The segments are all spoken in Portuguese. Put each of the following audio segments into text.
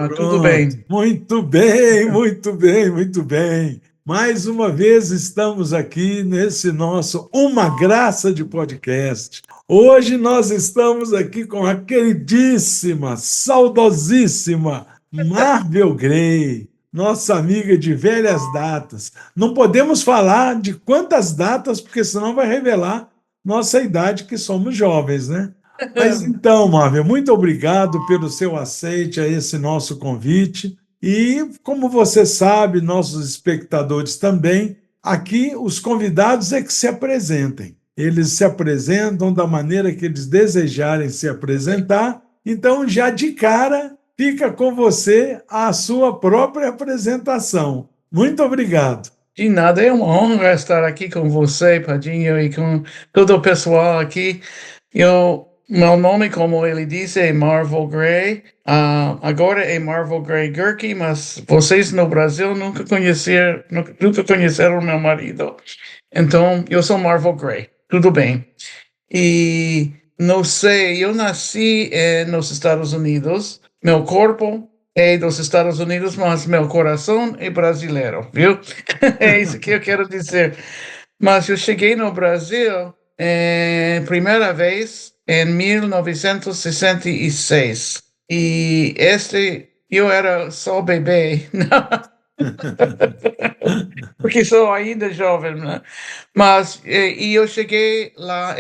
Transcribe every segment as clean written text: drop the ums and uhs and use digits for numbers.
Tudo Pronto. bem? Muito bem, muito bem, muito bem. Mais uma vez estamos aqui nesse nosso Uma Graça de Podcast. Hoje nós estamos aqui com a queridíssima, saudosíssima Marvel Grey, nossa amiga de velhas datas. Não podemos falar de quantas datas, porque senão vai revelar nossa idade, que somos jovens, né? Mas então, Marvel, muito obrigado pelo seu aceite a esse nosso convite. E, como você sabe, nossos espectadores também, aqui os convidados é que se apresentem. Eles se apresentam da maneira que eles desejarem se apresentar. Então, já de cara, fica com você a sua própria apresentação. Muito obrigado. De nada, é uma honra estar aqui com você, Padinho, e com todo o pessoal aqui. Meu nome, como ele disse, é Marvel Gray. Agora é Marvel Gray Gurkey, mas vocês no Brasil nunca conheceram meu marido. Então, eu sou Marvel Gray. Tudo bem. E não sei, eu nasci nos Estados Unidos, meu corpo é dos Estados Unidos, mas meu coração é brasileiro, viu? É isso que eu quero dizer. Mas eu cheguei no Brasil primeira vez em 1966. E eu era só bebê, porque sou ainda jovem, né? Mas e eu cheguei lá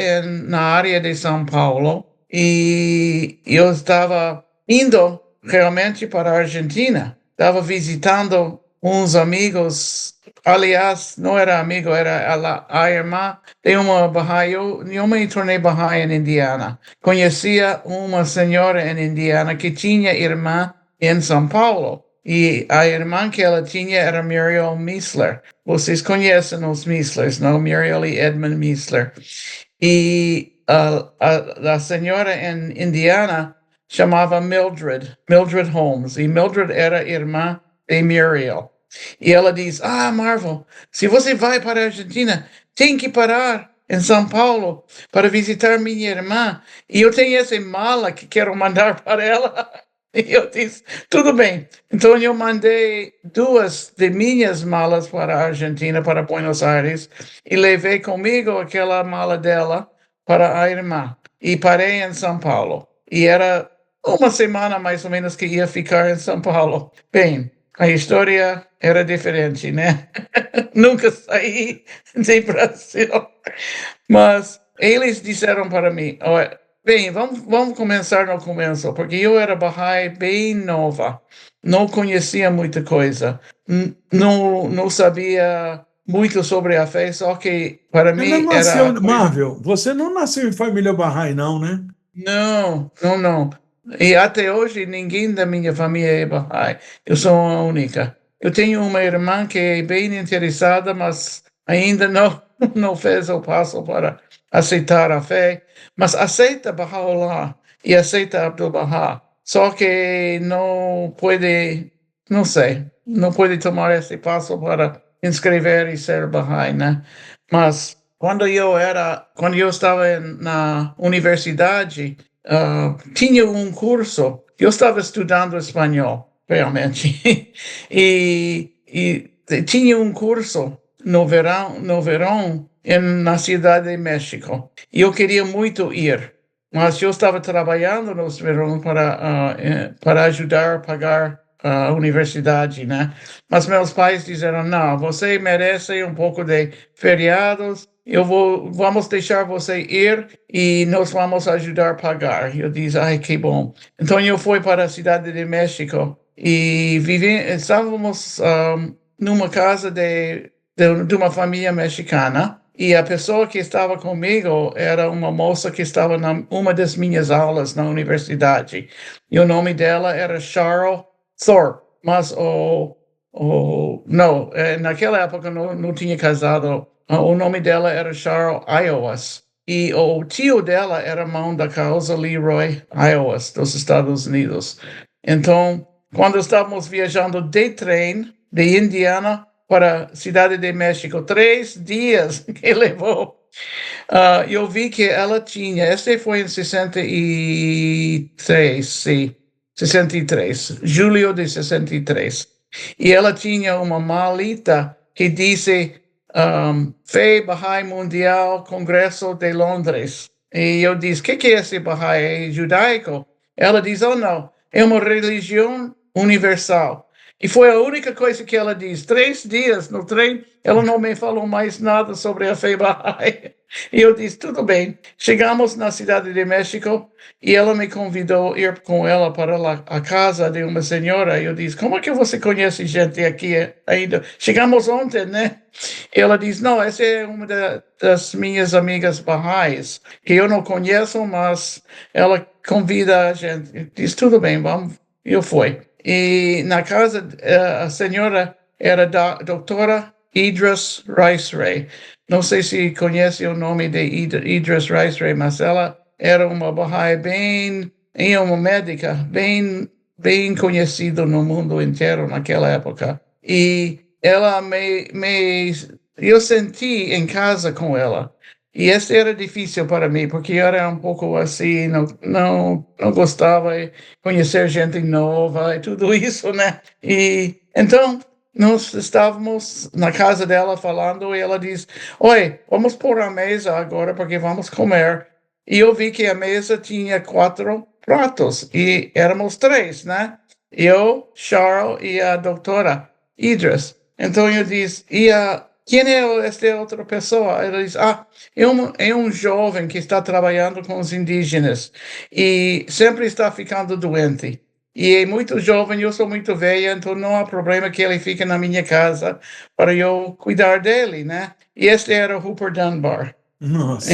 na área de São Paulo e eu estava indo realmente para a Argentina. Estava visitando uns amigos. Aliás, não era amigo, era a irmã de uma Bahá'í. Eu me tornei Bahá'í em Indiana. Conhecia uma senhora em Indiana que tinha irmã em São Paulo. E a irmã que ela tinha era Muriel Meisler. Vocês conhecem os Meislers, não? Muriel e Edmund Meisler. E a senhora em Indiana chamava Mildred Holmes. E Mildred era irmã de Muriel. E ela diz: Marvel, se você vai para a Argentina, tem que parar em São Paulo para visitar minha irmã. E eu tenho essa mala que quero mandar para ela. E eu disse: tudo bem. Então eu mandei duas de minhas malas para a Argentina, para Buenos Aires, e levei comigo aquela mala dela para a irmã. E parei em São Paulo. E era uma semana mais ou menos que ia ficar em São Paulo. Bem, a história era diferente, né? Nunca saí do Brasil. Mas eles disseram para mim: bem, vamos começar no começo, porque eu era Bahá'í bem nova, não conhecia muita coisa, não sabia muito sobre a fé, só que para Você não mim era a nasceu, coisa. Marvel, você não nasceu em família Bahá'í, não, né? Não, não, não. E até hoje ninguém da minha família é Bahá'í. Eu sou a única. Eu tenho uma irmã que é bem interessada, mas ainda não, não fez o passo para aceitar a fé. Mas aceita Baha'u'lláh e aceita Abdu'l-Bahá. Só que não pode, não sei, não pode tomar esse passo para inscrever e ser Bahá'í, né? Mas quando eu estava na universidade, tinha um curso, eu estava estudando espanhol, realmente, e tinha um curso no verão na Cidade de México. E eu queria muito ir, mas eu estava trabalhando no verão para ajudar a pagar a universidade, né? Mas meus pais disseram: não, você merece um pouco de feriados. Vamos deixar você ir e nós vamos ajudar a pagar. Eu disse: ai, que bom. Então eu fui para a cidade de México e estávamos numa casa de uma família mexicana. E a pessoa que estava comigo era uma moça que estava uma das minhas aulas na universidade. E o nome dela era Cheryl Thorpe. Mas não, naquela época não tinha casado. O nome dela era Cheryl Iowas. E o tio dela era mão da causa Leroy Iowas, dos Estados Unidos. Então, quando estávamos viajando de trem de Indiana para a Cidade de México, 3 dias que levou, eu vi que ela tinha, esse foi em 63, sim. 63, julho de 63. E ela tinha uma malita que disse Fé Bahá'í Mundial, Congresso de Londres. E eu disse, o que é esse Bahá'í? É judaico? Ela diz, oh não, é uma religião universal. E foi a única coisa que ela disse. 3 dias no trem, ela não me falou mais nada sobre a fé Bahá'í. E eu disse, tudo bem. Chegamos na cidade de México e ela me convidou a ir com ela para a casa de uma senhora. Eu disse, como é que você conhece gente aqui ainda? Chegamos ontem, né? Ela diz, não, essa é uma das minhas amigas Bahá'ís, que eu não conheço, mas ela convida a gente. Diz, tudo bem, vamos. Eu fui. E na casa, a senhora era da doutora Idris Rice-Ray. Não sei se conhece o nome de Idris Rice-Ray, mas ela era uma Bahá'í e uma médica bem conhecida no mundo inteiro naquela época. E ela eu senti em casa com ela. E isso era difícil para mim, porque eu era um pouco assim, não gostava de conhecer gente nova e tudo isso, né? E então nós estávamos na casa dela falando e ela diz, oi, vamos pôr a mesa agora porque vamos comer. E eu vi que a mesa tinha 4 pratos e éramos 3, né? Eu, Charles e a doutora Idris. Então eu disse, quem é esta outra pessoa? Ela diz, é um jovem que está trabalhando com os indígenas e sempre está ficando doente. E é muito jovem, eu sou muito velha, então não há problema que ele fique na minha casa para eu cuidar dele, né? E este era o Rupert Dunbar, Nossa.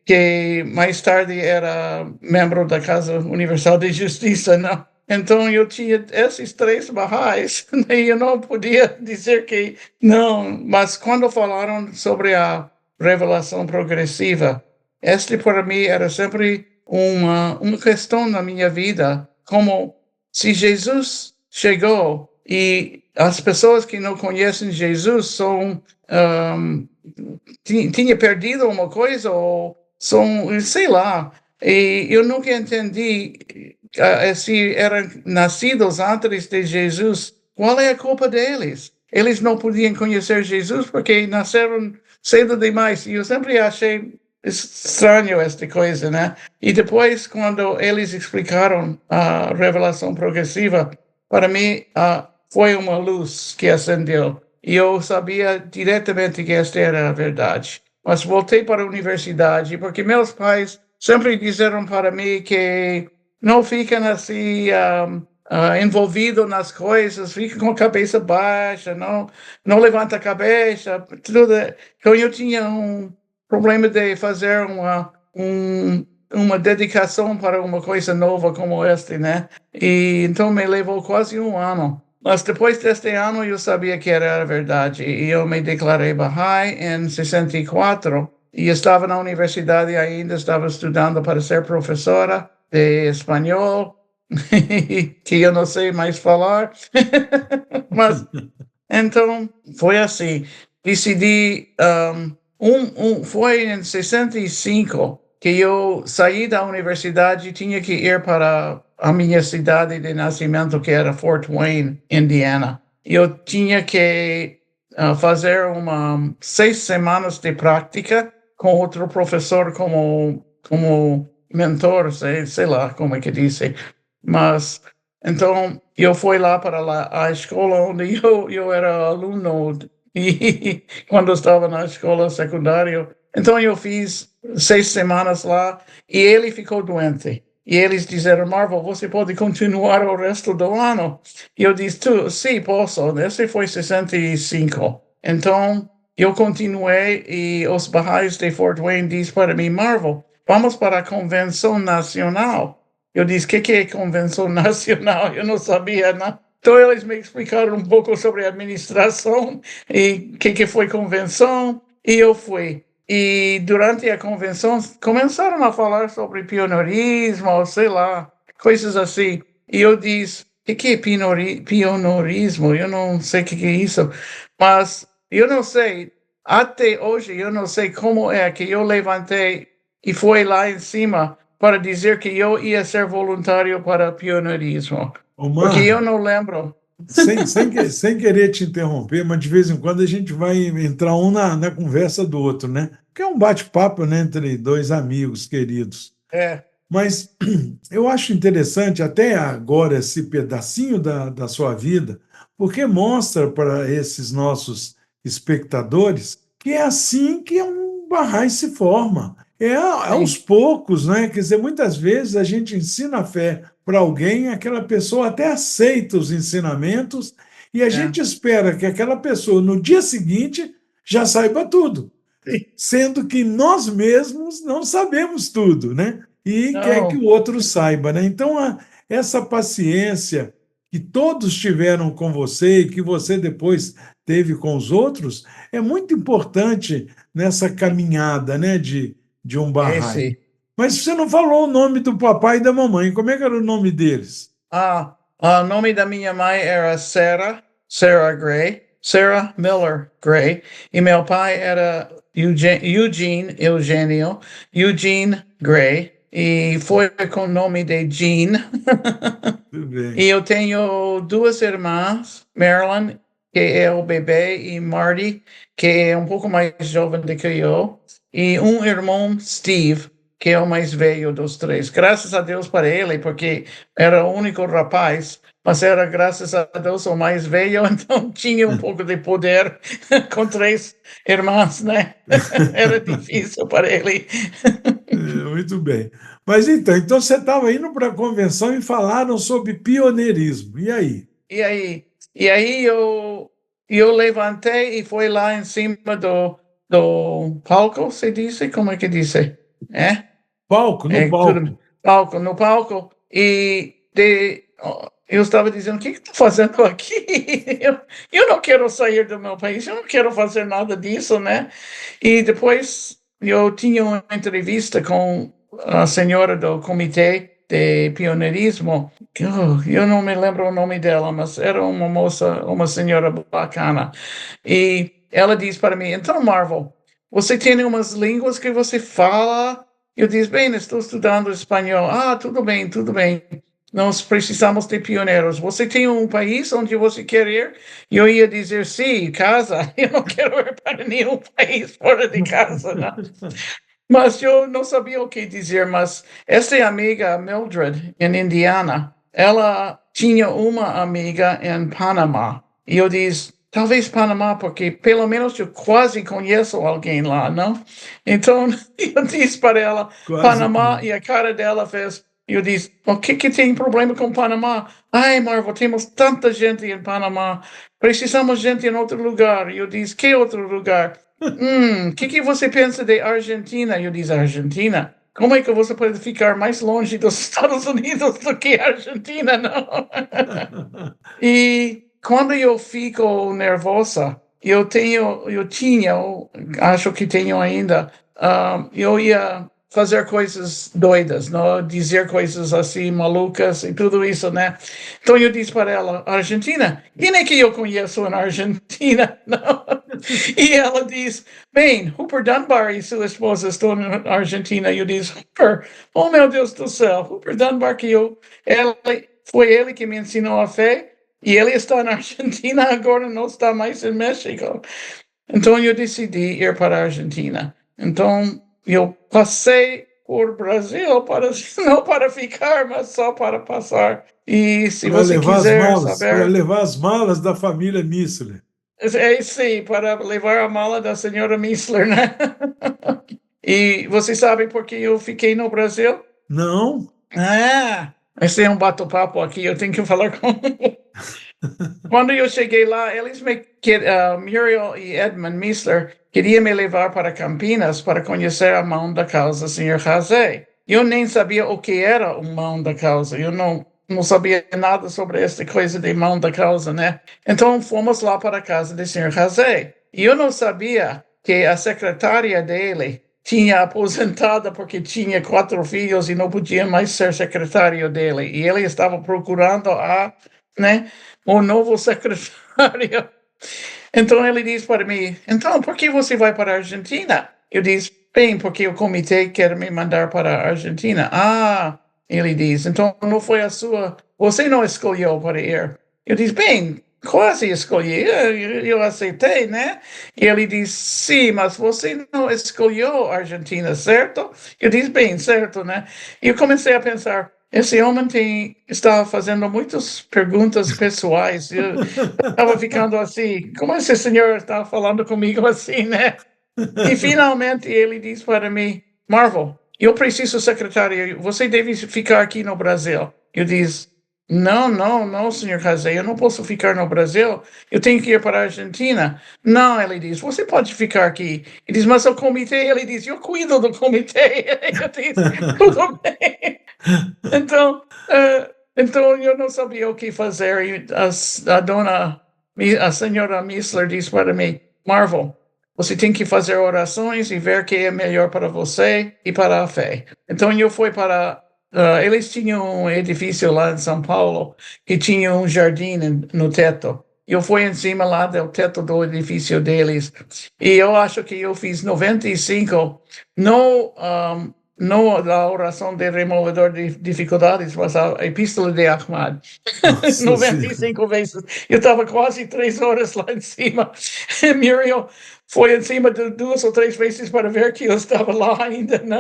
que mais tarde era membro da Casa Universal de Justiça, não? Então eu tinha esses 3 Bahá'ís e eu não podia dizer que não, mas quando falaram sobre a revelação progressiva, este para mim era sempre uma questão na minha vida, como se Jesus chegou e as pessoas que não conhecem Jesus tinha perdido uma coisa ou sei lá, e eu nunca entendi se eram nascidos antes de Jesus, qual é a culpa deles? Eles não podiam conhecer Jesus porque nasceram cedo demais. E eu sempre achei estranho esta coisa, né? E depois, quando eles explicaram a revelação progressiva, para mim, foi uma luz que acendeu. E eu sabia diretamente que esta era a verdade. Mas voltei para a universidade porque meus pais sempre disseram para mim que não fiquem assim envolvido nas coisas, fica com a cabeça baixa, não levanta a cabeça, tudo. Então eu tinha um problema de fazer uma dedicação para uma coisa nova como esta, né? E então me levou quase um ano. Mas depois deste ano eu sabia que era a verdade e eu me declarei Bahá'í em 64 e estava na universidade ainda, estava estudando para ser professora de espanhol, que eu não sei mais falar. Mas então foi assim. Decidi, foi em 65 que eu saí da universidade e tinha que ir para a minha cidade de nascimento, que era Fort Wayne, Indiana. Eu tinha que fazer 6 semanas de prática com outro professor como mentor, sei lá como é que disse. Mas, então, eu fui lá para a escola onde eu era aluno e quando eu estava na escola secundária. Então, eu fiz 6 semanas lá e ele ficou doente. E eles disseram, Marvel, você pode continuar o resto do ano? E eu disse, sim, posso. Esse foi 65. Então, eu continuei e os Bahá'ís de Fort Wayne disseram para mim, Marvel, vamos para a Convenção Nacional. Eu disse, o que é Convenção Nacional? Eu não sabia, né? Então, eles me explicaram um pouco sobre a administração e o que foi convenção, e eu fui. E durante a convenção começaram a falar sobre pioneirismo, ou sei lá, coisas assim. E eu disse, o que é pioneirismo? Eu não sei o que é isso. Mas eu não sei, até hoje eu não sei como é que eu levantei e fui lá em cima para dizer que eu ia ser voluntário para pioneirismo, Ô, porque eu Marta, não lembro. sem querer te interromper, mas de vez em quando a gente vai entrar um na conversa do outro, né? Que é um bate-papo, né, entre dois amigos queridos. É, Mas eu acho interessante até agora esse pedacinho da sua vida, porque mostra para esses nossos espectadores que é assim que um Bahá'í se forma. É aos sim, poucos, né? Quer dizer, muitas vezes a gente ensina a fé para alguém, aquela pessoa até aceita os ensinamentos e a é, gente espera que aquela pessoa no dia seguinte já saiba tudo, sim. sendo que nós mesmos não sabemos tudo, né? E quer que Não, o outro saiba, né? Então, essa paciência que todos tiveram com você e que você depois teve com os outros é muito importante nessa caminhada, né, de um é Bahá'í. sim. Mas você não falou o nome do papai e da mamãe. Como é que era o nome deles? O nome da minha mãe era Sarah Gray, Sarah Miller Gray, e meu pai era Eugene Gray, e foi com o nome de Jean. Tudo bem. E eu tenho duas irmãs, Marilyn, que é o bebê, e Marty, que é um pouco mais jovem do que eu, e um irmão, Steve, que é o mais velho dos três. Graças a Deus para ele, porque era o único rapaz, mas era graças a Deus o mais velho, então tinha um pouco de poder com três irmãs, né? Era difícil para ele. Muito bem. Mas então você estava indo para a convenção e falaram sobre pioneirismo. E aí? E aí, e aí eu levantei e fui lá em cima do palco, se disse? Como é que disse? É? Palco, no É tudo palco. palco, no palco. Eu estava dizendo, o que estou fazendo aqui? Eu não quero sair do meu país, eu não quero fazer nada disso, né? E depois eu tinha uma entrevista com a senhora do comitê de pioneirismo, que eu não me lembro o nome dela, mas era uma moça, uma senhora bacana. E ela disse para mim, então, Marvel, você tem umas línguas que você fala? Eu disse, bem, estou estudando espanhol. Ah, tudo bem, tudo bem. Nós precisamos de pioneiros. Você tem um país onde você quer ir? Eu ia dizer, sim, casa. Eu não quero ir para nenhum país fora de casa, não. Mas eu não sabia o que dizer. Mas essa amiga, Mildred, em Indiana, ela tinha uma amiga em Panamá. E eu disse, talvez Panamá, porque pelo menos eu quase conheço alguém lá, não? Então, eu disse para ela, Quase Panamá, tudo. e a cara dela fez. Eu disse, o que tem problema com Panamá? Ai, Marvel, temos tanta gente em Panamá. Precisamos de gente em outro lugar. E eu disse, que outro lugar? Que você pensa de Argentina? Eu disse, Argentina? Como é que você pode ficar mais longe dos Estados Unidos do que a Argentina, não? E quando eu fico nervosa, eu acho que tenho ainda, eu ia fazer coisas doidas, não? Dizer coisas assim malucas e tudo isso, né? Então eu disse para ela, Argentina? Quem é que eu conheço na Argentina? Não. E ela diz, bem, Hooper Dunbar e sua esposa estão na Argentina. E eu disse, Hooper, oh meu Deus do céu, Hooper Dunbar foi ele que me ensinou a fé e ele está na Argentina agora, não está mais em México. Então eu decidi ir para a Argentina. Então eu passei por Brasil para não para ficar, mas só para passar. E se você quiser Para saber, levar as malas da família Missler. é sim, para levar a mala da senhora Missler, né? E você sabe por que eu fiquei no Brasil? Não? Esse é um bate-papo aqui, eu tenho que falar com. Quando eu cheguei lá, Muriel e Edmund Missler queriam me levar para Campinas para conhecer a mão da causa, Sr. José. Eu nem sabia o que era o mão da causa, eu não sabia nada sobre essa coisa de mão da causa, né? Então fomos lá para a casa do Sr. José. E eu não sabia que a secretária dele tinha aposentada porque tinha 4 filhos e não podia mais ser secretário dele. E ele estava procurando né, o novo secretário. Então ele disse para mim, então por que você vai para a Argentina? Eu disse, bem, porque o comitê quer me mandar para a Argentina. Ah, ele diz, então não foi a sua, você não escolheu para ir. Eu disse, bem, quase escolhi, eu aceitei, né? E ele disse, sim, mas você não escolheu a Argentina, certo? Eu disse, bem, certo, né? E eu comecei a pensar, esse homem estava fazendo muitas perguntas pessoais. Eu estava ficando assim, como esse senhor está falando comigo assim, né? E finalmente ele disse para mim, Marvel, eu preciso secretária, você deve ficar aqui no Brasil. Eu disse, não, senhor Casey, eu não posso ficar no Brasil, eu tenho que ir para a Argentina. Não, ele diz, você pode ficar aqui. Ele diz, mas o comitê, ele diz, eu cuido do comitê. Eu disse, tudo bem. Então, então eu não sabia o que fazer. E a senhora Missler disse para mim, Marvel, você tem que fazer orações e ver o que é melhor para você e para a fé. Então eu fui para. Eles tinham um edifício lá em São Paulo que tinha um jardim no teto. Eu fui em cima lá do teto do edifício deles e eu acho que eu fiz 95 no não a oração de removedor de dificuldades, mas a epístola de Ahmad. Nossa Senhora. 95 vezes. Eu estava quase 3 horas lá em cima. Muriel foi em cima de 2 ou 3 vezes para ver que eu estava lá ainda, né?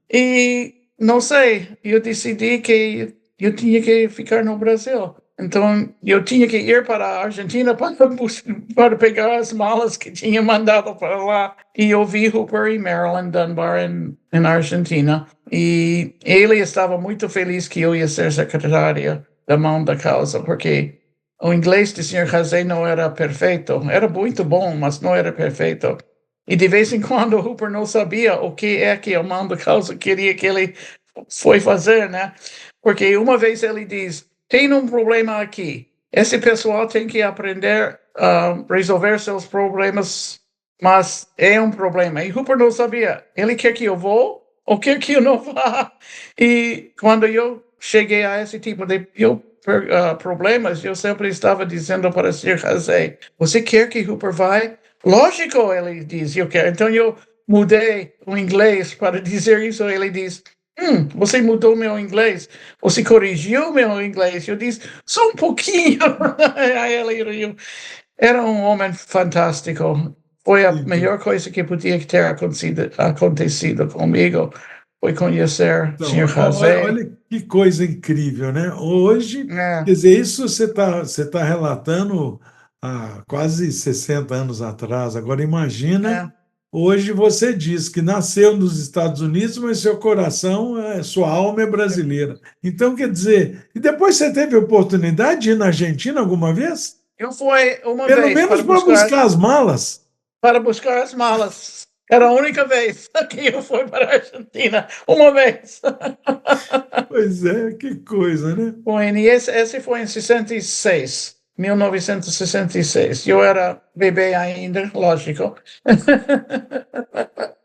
E não sei, eu decidi que eu tinha que ficar no Brasil. Então, eu tinha que ir para a Argentina para pegar as malas que tinha mandado para lá. E eu vi Hooper e Marilyn Dunbar em Argentina. E ele estava muito feliz que eu ia ser secretária da mão da causa, porque o inglês do Sr. José não era perfeito. Era muito bom, mas não era perfeito. E de vez em quando o Hooper não sabia o que é que a mão da causa queria que ele foi fazer, né? Porque uma vez ele diz, tem um problema aqui. Esse pessoal tem que aprender a resolver seus problemas, mas é um problema. E Hooper não sabia. Ele quer que eu vou ou quer que eu não vá? E quando eu cheguei a esse tipo de problemas, eu sempre estava dizendo para o Sr. José, você quer que Hooper vá? Lógico, ele diz, eu quero. Então eu mudei o inglês para dizer isso. Ele diz, você mudou meu inglês, você corrigiu meu inglês. Eu disse, só um pouquinho. Aí ele riu. Era um homem fantástico. Foi a melhor coisa que podia ter acontecido comigo. Foi conhecer o Então, Sr. José. olha que coisa incrível, né? Hoje, É, quer dizer, isso você tá relatando há quase 60 anos atrás. Agora, imagina, é. hoje você diz que nasceu nos Estados Unidos, mas seu coração, sua alma é brasileira. Então, quer dizer, e depois você teve oportunidade de ir na Argentina alguma vez? Eu fui uma Pelo vez menos para buscar as malas. para buscar as malas. Era a única vez que eu fui para a Argentina. Uma vez. Pois é, que coisa, né? Foi, e esse foi em 66, 1966. Eu era bebê ainda, lógico.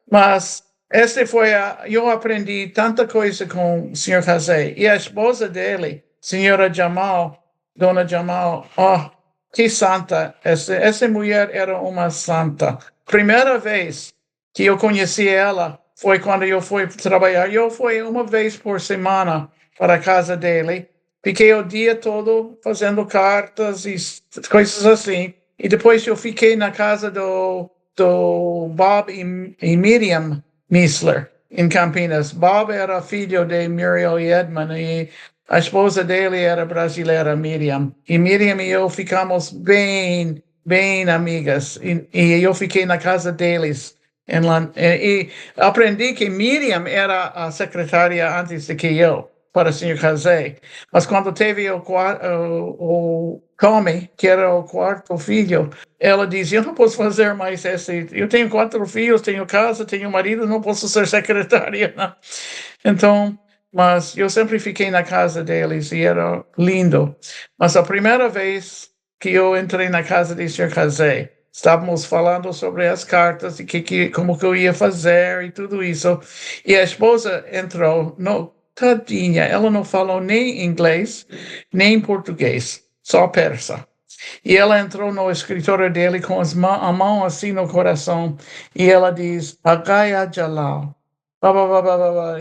Mas esse foi eu aprendi tanta coisa com o Sr. José. E a esposa dele, senhora Jamal, Dona Jamal, oh, que santa. Essa mulher era uma santa. Primeira vez que eu conheci ela foi quando eu fui trabalhar. Eu fui uma vez por semana para a casa dele. Fiquei o dia todo fazendo cartas e coisas assim. E depois eu fiquei na casa do Bob e Miriam Missler, em Campinas. Bob era filho de Muriel e Edmund, e a esposa dele era brasileira, Miriam. E Miriam e eu ficamos bem amigas. E eu fiquei na casa deles. E aprendi que Miriam era a secretária antes de que eu, para o Sr. José. Mas quando teve o Tommy, que era o quarto filho, ela dizia, eu não posso fazer mais esse. Eu tenho 4 filhos, tenho casa, tenho marido, não posso ser secretária. Não. Então, mas eu sempre fiquei na casa deles e era lindo. Mas a primeira vez que eu entrei na casa de Sr. José, estávamos falando sobre as cartas e como que eu ia fazer e tudo isso. E a esposa entrou, tadinha, ela não falou nem inglês, nem português, só persa. E ela entrou no escritório dele com a mão assim no coração. E ela diz, Agaya Jalal.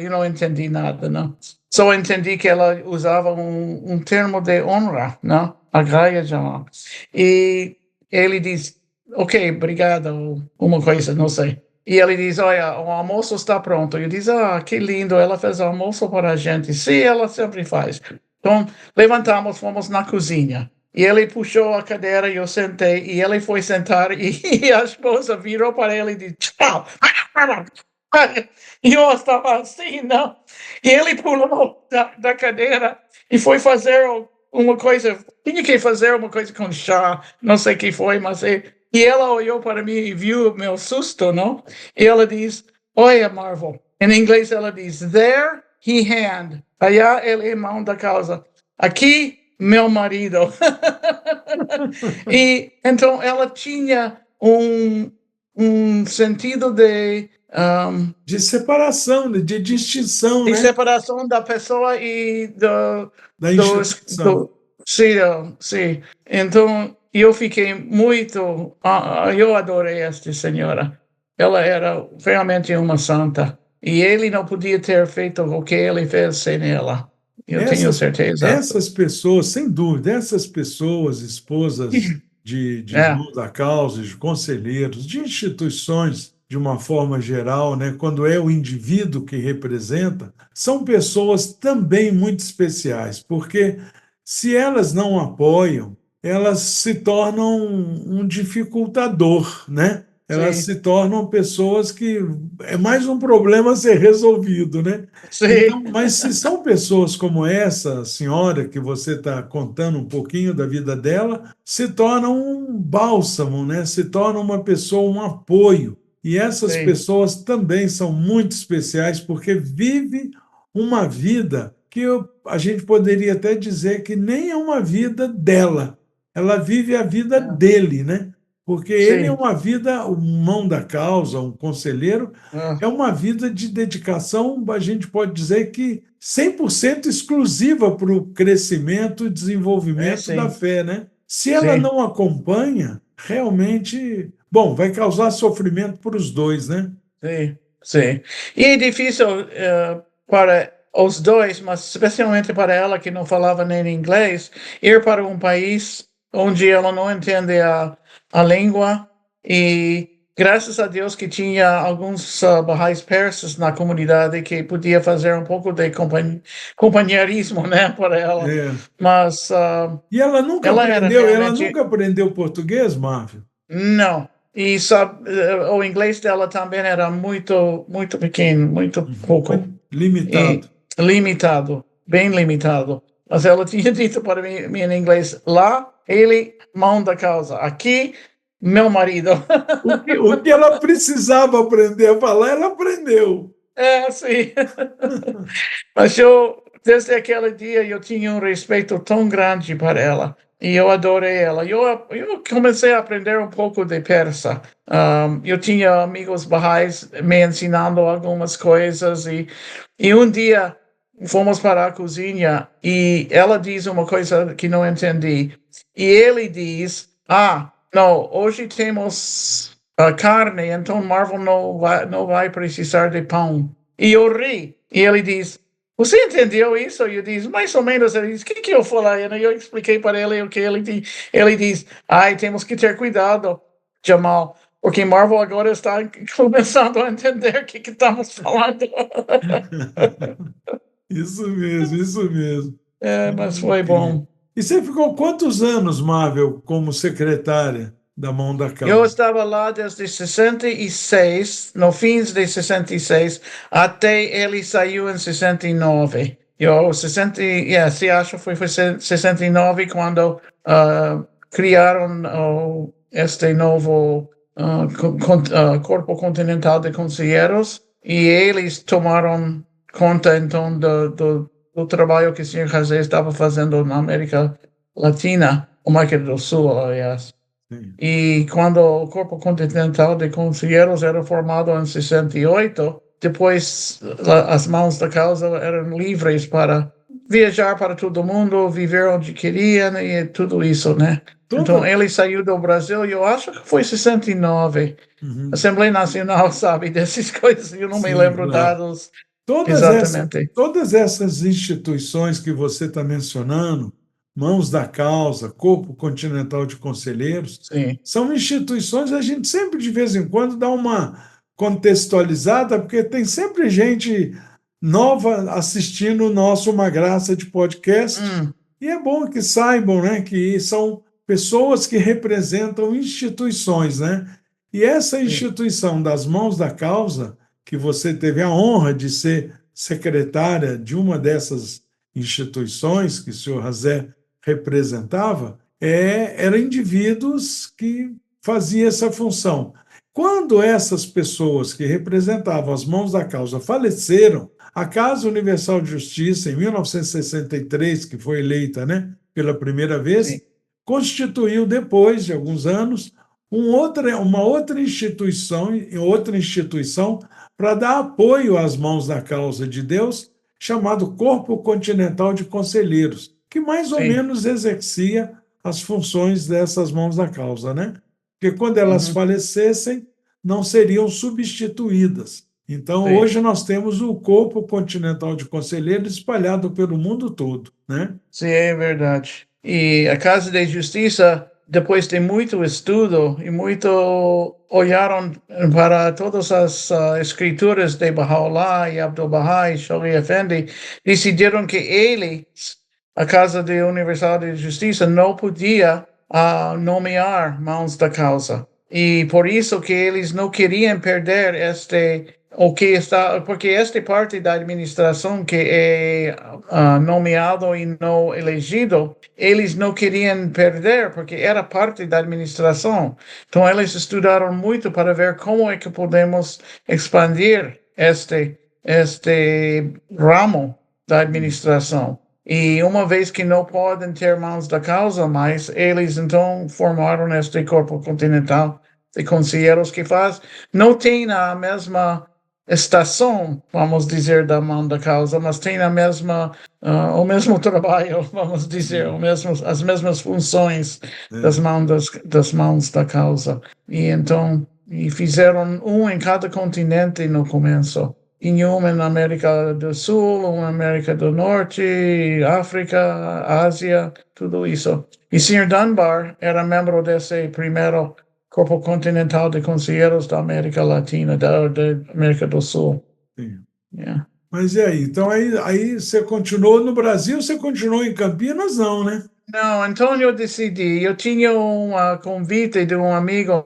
Eu não entendi nada, não. Só entendi que ela usava um termo de honra, não? Agaya Jalal. E ele diz, ok, obrigada, ou uma coisa, não sei. E ele diz, olha, o almoço está pronto. Eu disse, que lindo, ela fez almoço para a gente. Sim, ela sempre faz. Então, levantamos, fomos na cozinha. E ele puxou a cadeira, eu sentei, e ele foi sentar, e a esposa virou para ele e disse, tchau. E eu estava assim, não? E ele pulou da cadeira e foi fazer uma coisa, tinha que fazer uma coisa com chá, não sei o que foi, mas... E ela olhou para mim e viu o meu susto, não? E ela diz, olha, Marvel. Em inglês ela diz, there he hand. Allá ele é mão da causa. Aqui, meu marido. E então ela tinha um sentido de separação, de distinção, né? separação da pessoa e Da instituição. sim, sim. Então eu fiquei muito, eu adorei esta senhora. Ela era realmente uma santa. E ele não podia ter feito o que ele fez sem ela. Eu tenho Essas, certeza. essas pessoas, sem dúvida, essas pessoas, esposas de É, irmãos da causa, de conselheiros, de instituições, de uma forma geral, né, quando é o indivíduo que representa, são pessoas também muito especiais, porque se elas não apoiam, elas se tornam um dificultador, né? Elas sim, se tornam pessoas que é mais um problema a ser resolvido, né? sim, Então, mas se são pessoas como essa senhora que você está contando um pouquinho da vida dela, se torna um bálsamo, né? Se torna uma pessoa, um apoio. E essas sim, pessoas também são muito especiais porque vivem uma vida que a gente poderia até dizer que nem é uma vida dela. Ela vive a vida é, dele, né? Porque ele é sim. uma vida, um mão da causa, um conselheiro, É, é uma vida de dedicação, a gente pode dizer que 100% exclusiva para o crescimento e desenvolvimento da sim, fé, né? Se ela sim, não acompanha, realmente, bom, vai causar sofrimento para os dois, né? sim, sim. E é difícil para os dois, mas especialmente para ela que não falava nem inglês, ir para um país onde ela não entende a língua e graças a Deus que tinha alguns barrais persas na comunidade que podia fazer um pouco de companheirismo, né, para ela. É. Mas ela era Ela realmente nunca aprendeu português, Marvel? não. E sabe, o inglês dela também era muito, muito pequeno, muito pouco. Muito limitado. E limitado, bem limitado. Mas ela tinha dito para mim em inglês, lá, ele, mão da causa. Aqui, meu marido. O que ela precisava aprender a falar, ela aprendeu. É, sim. Mas desde aquele dia, eu tinha um respeito tão grande para ela. E eu adorei ela. Eu comecei a aprender um pouco de persa. Eu tinha amigos barrais me ensinando algumas coisas. E um dia fomos para a cozinha e ela diz uma coisa que não entendi. E ele diz: não, hoje temos carne, então Marvel não vai precisar de pão. E eu ri. E ele diz: Você entendeu isso? E eu disse: Mais ou menos. Ele diz: O que eu falei? E eu expliquei para ele o que ele diz. Ele diz: Ai, temos que ter cuidado, Jamal, porque Marvel agora está começando a entender o que estamos falando. Isso mesmo, isso mesmo. Mas foi Incrível. bom. E você ficou quantos anos, Marvel, como secretária da Mão da Eu Causa? estava lá desde 66, no fins de 66, até ele saiu em 69. Eu, 60, se acho foi 69 quando criaram este novo Corpo Continental de Conselheiros e eles tomaram conta então do trabalho que o Sr. José estava fazendo na América Latina, América do Sul, aliás. Sim. E quando o Corpo Continental de Conselheiros era formado em 68, depois as mãos da causa eram livres para viajar para todo mundo, viver onde queriam e tudo isso, né? Então, ele saiu do Brasil, eu acho que foi 69. Uhum. A Assembleia Nacional sabe dessas coisas, eu não me Sim, lembro claro. dados Todas exatamente. todas essas instituições que você está mencionando, Mãos da Causa, Corpo Continental de Conselheiros, Sim, são instituições, a gente sempre de vez em quando dá uma contextualizada, porque tem sempre gente nova assistindo o nosso Uma Graça de podcast, e é bom que saibam, né, que são pessoas que representam instituições, né? E essa sim. instituição das Mãos da Causa, que você teve a honra de ser secretária de uma dessas instituições que o senhor Razé representava, eram indivíduos que faziam essa função. Quando essas pessoas que representavam as Mãos da Causa faleceram, a Casa Universal de Justiça, em 1963, que foi eleita, né, pela primeira Sim. vez, constituiu, depois de alguns anos, uma outra instituição para dar apoio às Mãos da Causa de Deus, chamado Corpo Continental de Conselheiros, que mais ou Sim. menos exercia as funções dessas Mãos da Causa, né? Porque quando elas Uhum. falecessem, não seriam substituídas. Então, Sim. hoje nós temos o Corpo Continental de Conselheiros espalhado pelo mundo todo, né? Sim, é verdade. E a Casa de Justiça, depois de muito estudo e muito olharam para todas as escrituras de Baha'u'lláh e Abdu'l-Bahá e Shoghi Effendi, decidiram que eles, a Casa de Universal de Justiça, não podia nomear mãos da causa. E por isso que eles não queriam perder o que está, porque esta parte da administração que é nomeado e não elegido, eles não queriam perder, porque era parte da administração. Então, eles estudaram muito para ver como é que podemos expandir este ramo da administração. E uma vez que não podem ter mãos da causa mais, eles então formaram este corpo continental de conselheiros que faz, não tem a mesma estação, vamos dizer, da mão da causa, mas tem a mesma, o mesmo trabalho, vamos dizer, as mesmas funções É. das mãos da causa. E então, e fizeram um em cada continente no começo. E um na América do Sul, um na América do Norte, África, Ásia, tudo isso. E Sr. Dunbar era membro desse primeiro Corpo Continental de Conselheiros da América Latina, da América do Sul. Sim. Yeah. Mas e aí? Então, aí você continuou no Brasil, você continuou em Campinas, não, né? Não, então eu decidi. Eu tinha um convite de um amigo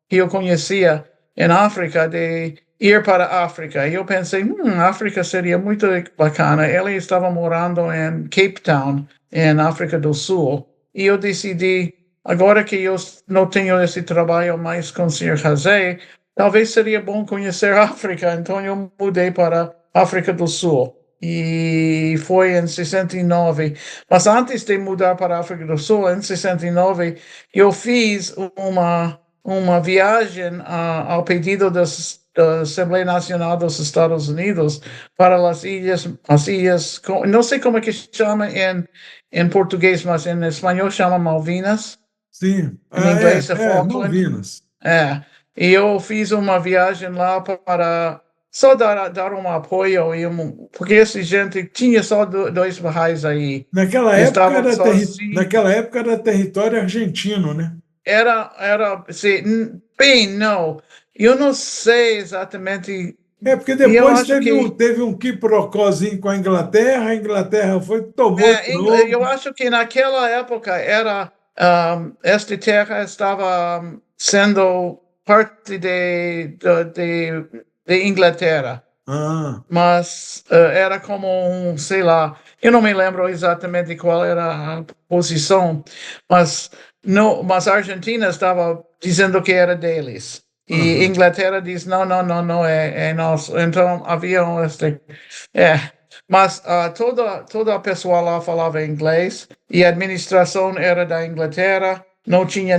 que eu conhecia em África de ir para a África. E eu pensei, África seria muito bacana. Ele estava morando em Cape Town, em África do Sul. E eu decidi, agora que eu não tenho esse trabalho mais com o Sr. José, talvez seria bom conhecer a África. Então eu mudei para a África do Sul. E foi em 69. Mas antes de mudar para a África do Sul, em 69, eu fiz uma viagem ao pedido da Assembleia Nacional dos Estados Unidos para as ilhas, não sei como é que chama em português, mas em espanhol chama Malvinas, Sim. em inglês é Falkland. Malvinas. É, e eu fiz uma viagem lá para só dar um apoio, porque essa gente tinha só dois barrais aí, estavam sozinhos. Naquela época era território argentino, né? Bem, não, eu não sei exatamente, É, porque e eu depois acho que, teve um quiprocózinho com a Inglaterra foi, tomou de eu novo. acho que naquela época esta terra estava sendo parte de Inglaterra. Ah, Mas era como sei lá, eu não me lembro exatamente qual era a posição, mas mas a Argentina estava dizendo que era deles. E aham, Inglaterra diz, não, não, não, não, é nosso. Então havia é, mas toda a pessoa lá falava inglês e a administração era da Inglaterra, não tinha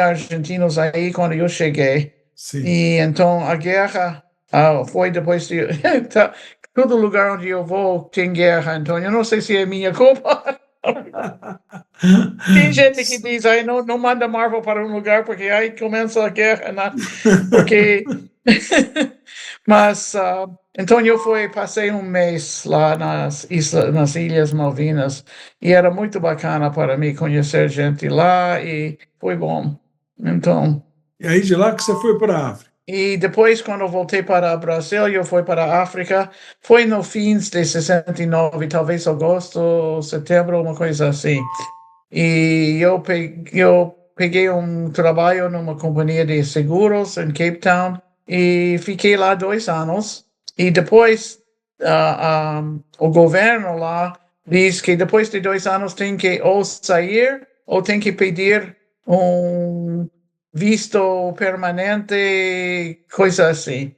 argentinos aí quando eu cheguei. sim. E então a guerra Foi depois de... tá, todo lugar onde eu vou tem guerra, então eu não sei se é minha culpa. Tem gente que diz, aí não manda Marvel para um lugar, porque aí começa a guerra, né? Porque... Mas, então eu passei um mês lá nas Ilhas Malvinas, e era muito bacana para mim conhecer gente lá, e foi bom. Então... E aí de lá que você foi para a África. E depois, quando eu voltei para o Brasil, eu fui para a África. Foi no fins de 69, talvez agosto, setembro, uma coisa assim. E eu peguei um trabalho numa companhia de seguros em Cape Town e fiquei lá 2 anos. E depois, o governo lá diz que depois de 2 anos tem que ou sair ou tem que pedir um visto permanente, coisa assim.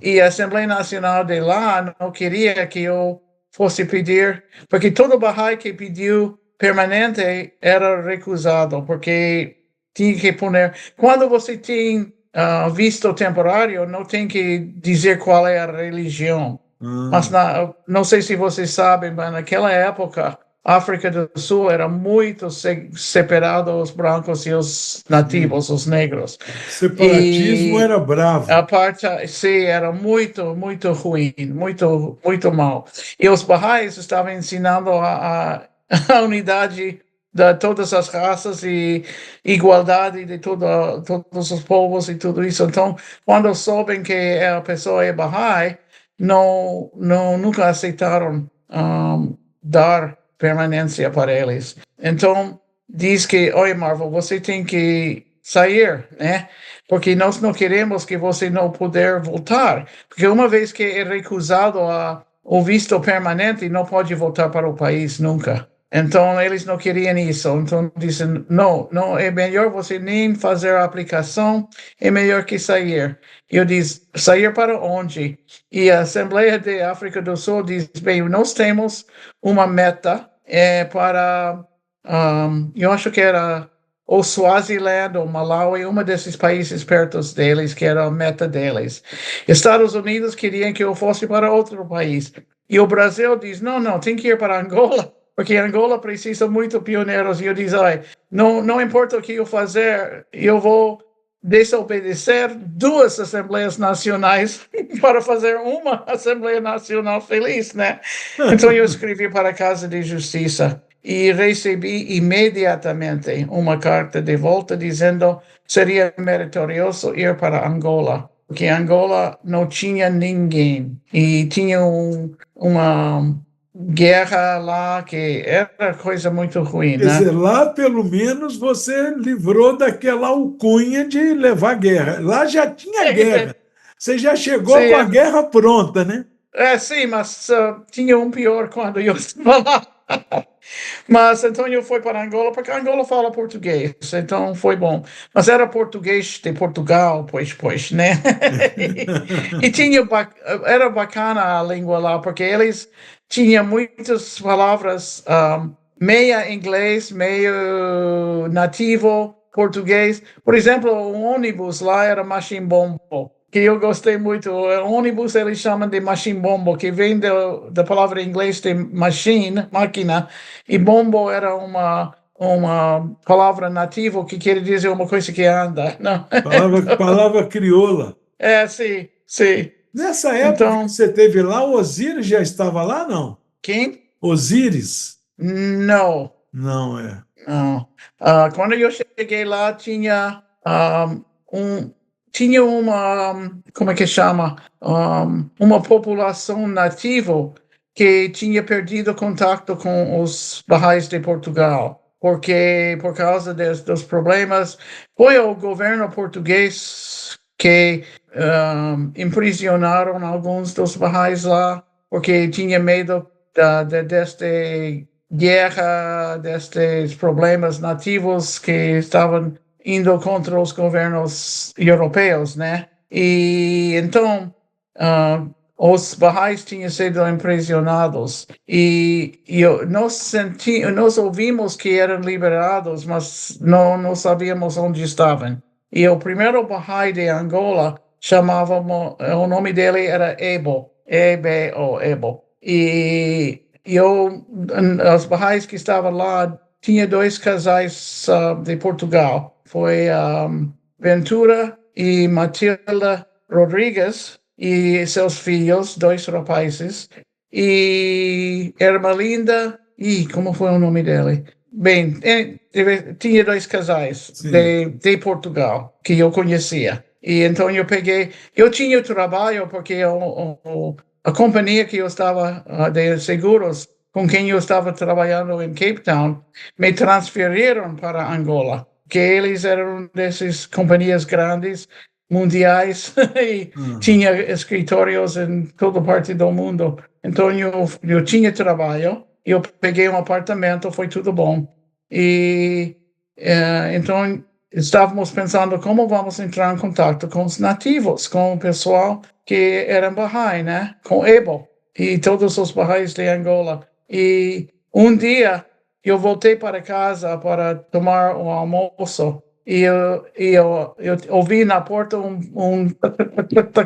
E a Assembleia Nacional de lá não queria que eu fosse pedir, porque todo Bahá'í que pediu permanente era recusado, porque tinha que pôr. Quando você tem visto temporário, não tem que dizer qual é a religião. Mas não sei se vocês sabem, mas naquela época, a África do Sul era muito separado os brancos e os nativos, os negros. Separatismo era bravo. A parte, sim, era muito, muito ruim, muito, muito mal. E os Bahá'ís estavam ensinando a unidade de todas as raças e igualdade de todos os povos e tudo isso. Então, quando soubem que a pessoa é Bahá'í, nunca aceitaram dar permanência para eles. Então, diz que, oi, Marvel, você tem que sair, né? Porque nós não queremos que você não puder voltar. Porque uma vez que é recusado o visto permanente, não pode voltar para o país nunca. Então, eles não queriam isso. Então, dizem, não, é melhor você nem fazer a aplicação, é melhor que sair. Eu disse, sair para onde? E a Assembleia de África do Sul diz, bem, nós temos uma meta para, eu acho que era ou Swaziland ou Malawi, um desses países perto deles, que era a meta deles. Estados Unidos queriam que eu fosse para outro país. E o Brasil diz, não, tem que ir para Angola, porque Angola precisa muito pioneiros. E eu disse, não importa o que eu fazer, eu vou desobedecer 2 Assembleias Nacionais para fazer uma Assembleia Nacional feliz, né? Então eu escrevi para a Casa de Justiça e recebi imediatamente uma carta de volta dizendo que seria meritorioso ir para Angola, porque Angola não tinha ninguém e tinha uma guerra lá que era coisa muito ruim, Quer né? dizer, lá pelo menos você livrou daquela alcunha de levar guerra. Lá já tinha guerra. Você já chegou com a guerra pronta, né? Sim, mas tinha um pior quando eu estava lá. Mas então eu fui para Angola, porque Angola fala português, então foi bom. Mas era português de Portugal, pois, né? E era bacana a língua lá, porque eles tinham muitas palavras, meia inglês, meio nativo português. Por exemplo, o ônibus lá era machimbombo, que eu gostei muito. O ônibus eles chamam de machimbombo, que vem da palavra em inglês de machine, máquina, e bombo era uma palavra nativa que quer dizer uma coisa que anda. Não? Palavra crioula. Sim, sim. Nessa época Então, que você teve lá, o Osíris já estava lá, não? quem? Osíris? Não. Não é. Não. Quando eu cheguei lá, tinha uma, como é que chama? Uma população nativa que tinha perdido contato com os Bahá'ís de Portugal, porque por causa dos problemas, foi o governo português que imprisionaram alguns dos Bahá'ís lá, porque tinha medo deste guerra, destes problemas nativos que estavam indo contra os governos europeus, né? E então os Bahá'ís tinham sido imprisionados e nós ouvimos que eram liberados, mas não sabíamos onde estavam. E o primeiro Bahá'í de Angola o nome dele era Ebo, E-B-O, Ebo. E os Baha'is que estavam lá, tinha dois casais de Portugal. Foi Ventura e Matilda Rodrigues e seus filhos, dois rapazes. E Ermelinda, como foi o nome dele? Bem, tinha dois casais de Portugal que eu conhecia. E então eu tinha trabalho porque a companhia que eu estava de seguros com quem eu estava trabalhando em Cape Town me transferiram para Angola, que eles eram dessas companhias grandes mundiais e tinha escritórios em toda parte do mundo. Então eu tinha trabalho, eu peguei um apartamento, foi tudo bom. E então estávamos pensando como vamos entrar em contato com os nativos, com o pessoal que era Bahá'í, né? Com Ebo e todos os Bahá'ís de Angola. E um dia eu voltei para casa para tomar o almoço e eu ouvi na porta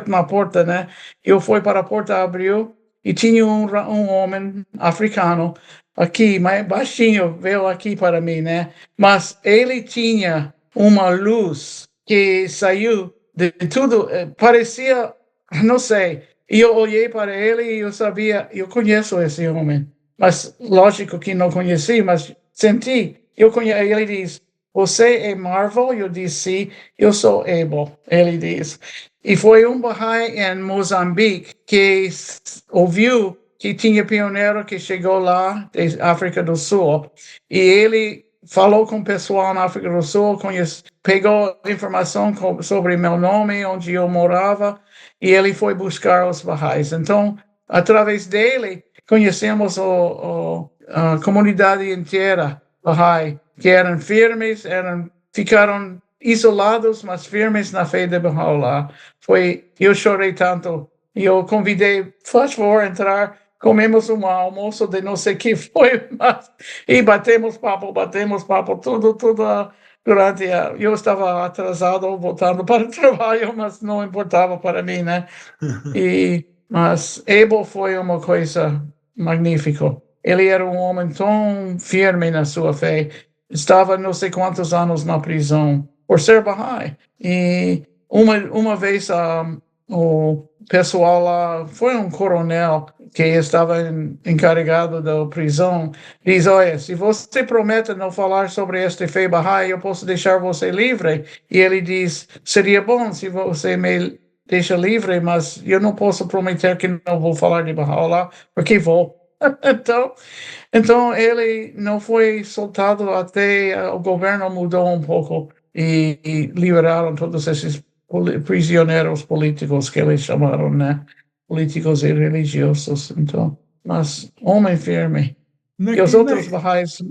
na porta, né? Eu fui para a porta, abriu e tinha um homem africano aqui, mais baixinho, veio aqui para mim, né? Mas ele tinha uma luz que saiu de tudo, parecia, não sei. E eu olhei para ele e eu sabia, eu conheço esse homem. Mas lógico que não conheci, mas senti. Ele diz, você é Marvel? Eu disse, sim, eu sou Abel. Ele diz. E foi um Bahá'í em Moçambique que ouviu que tinha pioneiro que chegou lá da África do Sul. E ele falou com o pessoal na África do Sul, pegou informação sobre meu nome, onde eu morava, e ele foi buscar os Bahá'ís. Então, através dele, conhecemos a comunidade inteira Bahá'í, que eram firmes, ficaram isolados, mas firmes na fé de Baha'u'lláh. Eu chorei tanto. Eu convidei, faz favor, entrar. Comemos um almoço de não sei o que foi, e batemos papo, tudo durante eu estava atrasado, voltando para o trabalho, mas não importava para mim, né? Mas Abel foi uma coisa magnífica. Ele era um homem tão firme na sua fé, estava não sei quantos anos na prisão por ser Bahá'í. E uma vez o pessoal lá, foi um coronel que estava encarregado da prisão, diz, olha, se você promete não falar sobre este fé Bahá'í, eu posso deixar você livre. E ele diz, seria bom se você me deixa livre, mas eu não posso prometer que não vou falar de Baha'u'lláh, porque vou. Então ele não foi soltado até o governo mudou um pouco e liberaram todos esses prisioneiros políticos que eles chamaram, né? Políticos e religiosos. Então, mas homem firme. E os outros Bahá'ís.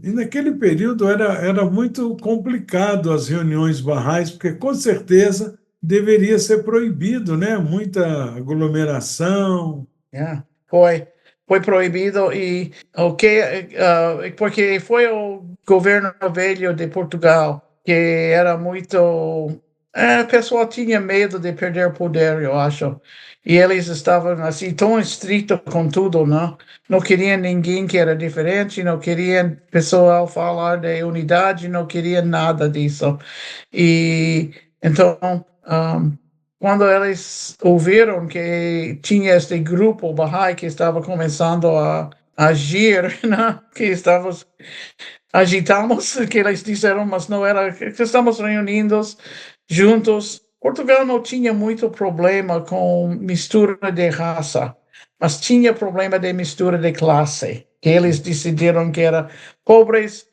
E naquele período era muito complicado as reuniões Bahá'ís, porque com certeza deveria ser proibido, né? Muita aglomeração. Foi proibido e porque foi o governo velho de Portugal que era muito o pessoal tinha medo de perder poder, eu acho, e eles estavam assim tão estritos com tudo, não queriam ninguém que era diferente, não queriam pessoal falar de unidade, não queriam nada disso. E então quando eles ouviram que tinha este grupo Bahá'í que estava começando a agir, né? Que agitamos, que eles disseram, mas não era, que estamos reunidos juntos. Portugal não tinha muito problema com mistura de raça, mas tinha problema de mistura de classe, que eles decidiram que era pobres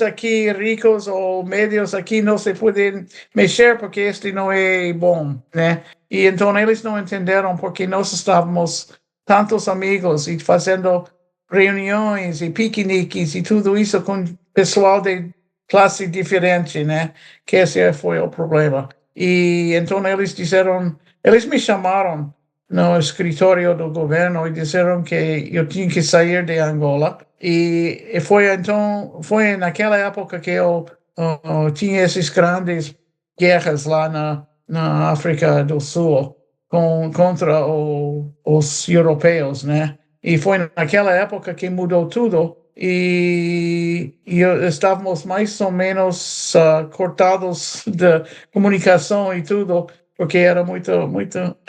aqui, ricos ou médios aqui não se podem mexer porque este não é bom, né? E então eles não entenderam porque nós estávamos tantos amigos e fazendo reuniões e piqueniques e tudo isso com pessoal de classe diferente, né? Que esse foi o problema. E então eles me chamaram no escritório do governo e disseram que eu tinha que sair de Angola. E foi naquela época que eu tinha esses grandes guerras lá na África do Sul contra os europeus, né? E foi naquela época que mudou tudo e estávamos mais ou menos cortados da comunicação e tudo, porque era muito...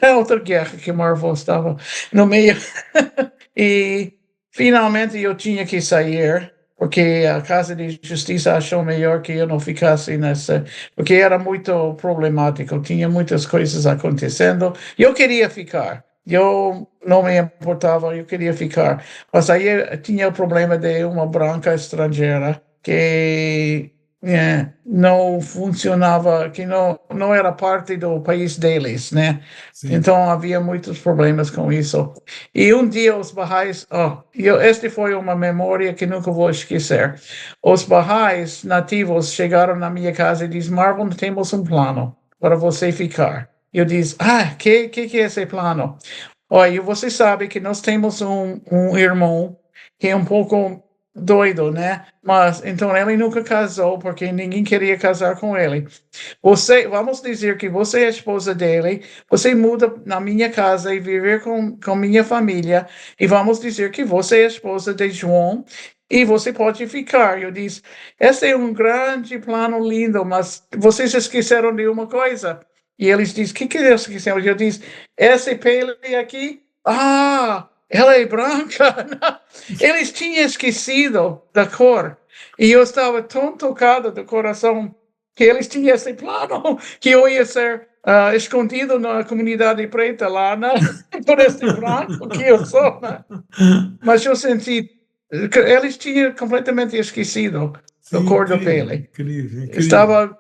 É outra guerra que Marvel estava no meio. E finalmente eu tinha que sair, porque a Casa de Justiça achou melhor que eu não ficasse nessa, porque era muito problemático, tinha muitas coisas acontecendo. Eu queria ficar, eu não me importava, eu queria ficar. Mas aí tinha o problema de uma branca estrangeira que não funcionava, que não era parte do país deles, né? Sim. Então havia muitos problemas com isso. E um dia os Baha'is, este foi uma memória que nunca vou esquecer. Os Baha'is nativos chegaram na minha casa e disseram: Marvin, temos um plano para você ficar. Eu disse: que é esse plano? Olha, você sabe que nós temos um irmão que é um pouco doido, né? Mas então ele nunca casou porque ninguém queria casar com ele. Vamos dizer que você é a esposa dele, você muda na minha casa e viver com minha família, e vamos dizer que você é a esposa de João, e você pode ficar. Eu disse: esse é um grande plano lindo, mas vocês esqueceram de uma coisa. E eles dizem: que eles esqueceram? Eu disse: essa pele aqui, ela é branca. Eles tinham esquecido da cor, e eu estava tão tocado do coração que eles tinham esse plano, que eu ia ser escondido na comunidade preta lá, né? Por esse branco que eu sou, né? Mas eu senti que eles tinham completamente esquecido da Sim, cor da incrível, pele. incrível, incrível. Estava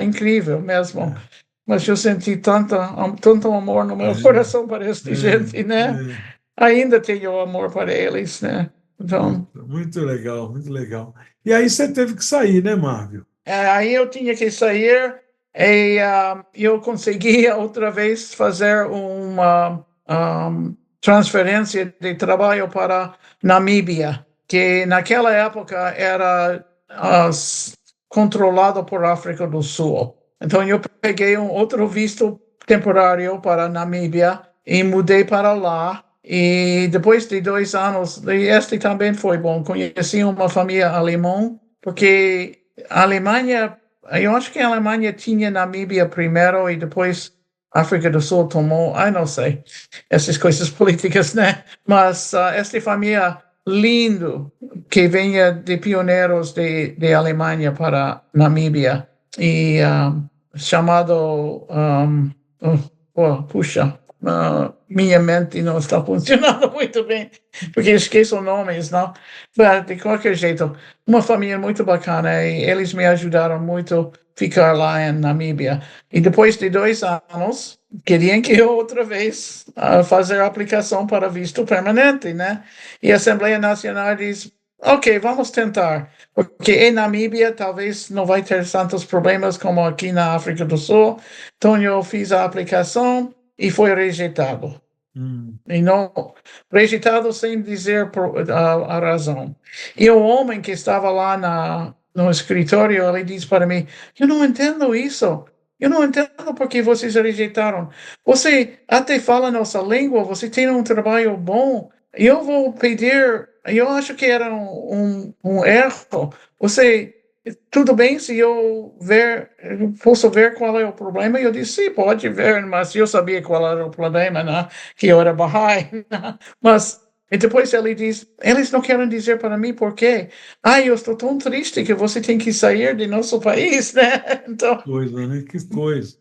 incrível mesmo. É, Mas eu senti tanto amor no meu é, coração para esta gente, é, né? é. Ainda tenho amor para eles, né? Então, Muito legal, muito legal. E aí você teve que sair, né, Marvel? aí eu tinha que sair e eu conseguia outra vez fazer uma transferência de trabalho para Namíbia, que naquela época era controlado por África do Sul. Então eu peguei um outro visto temporário para Namíbia e mudei para lá. E depois de 2 anos, e este também foi bom, conheci uma família alemã, porque a Alemanha, eu acho que a Alemanha tinha Namíbia primeiro e depois a África do Sul tomou, não sei, essas coisas políticas, né? Mas esta família lindo que venha de pioneiros de Alemanha para Namíbia e chamado, puxa, minha mente não está funcionando muito bem, porque esqueço nomes, não? Mas, de qualquer jeito, uma família muito bacana e eles me ajudaram muito a ficar lá em Namíbia. E depois de 2 anos, queriam que eu outra vez fazer a aplicação para visto permanente, né? E a Assembleia Nacional diz: ok, vamos tentar, porque em Namíbia talvez não vai ter tantos problemas como aqui na África do Sul. Então eu fiz a aplicação e foi rejeitado. Hum. E não rejeitado sem dizer a razão. E o homem que estava lá no escritório, ele disse para mim: eu não entendo isso. Eu não entendo por que vocês rejeitaram. Você até fala nossa língua, você tem um trabalho bom. Eu vou pedir. Eu acho que era um erro. Você, tudo bem se eu posso ver qual é o problema? E eu disse: sim, pode ver, mas eu sabia qual era o problema, né? Que eu era Bahá'í. Mas e depois ele diz: eles não querem dizer para mim por quê. Eu estou tão triste que você tem que sair de nosso país, né? Então, Coisa, né? Que coisa.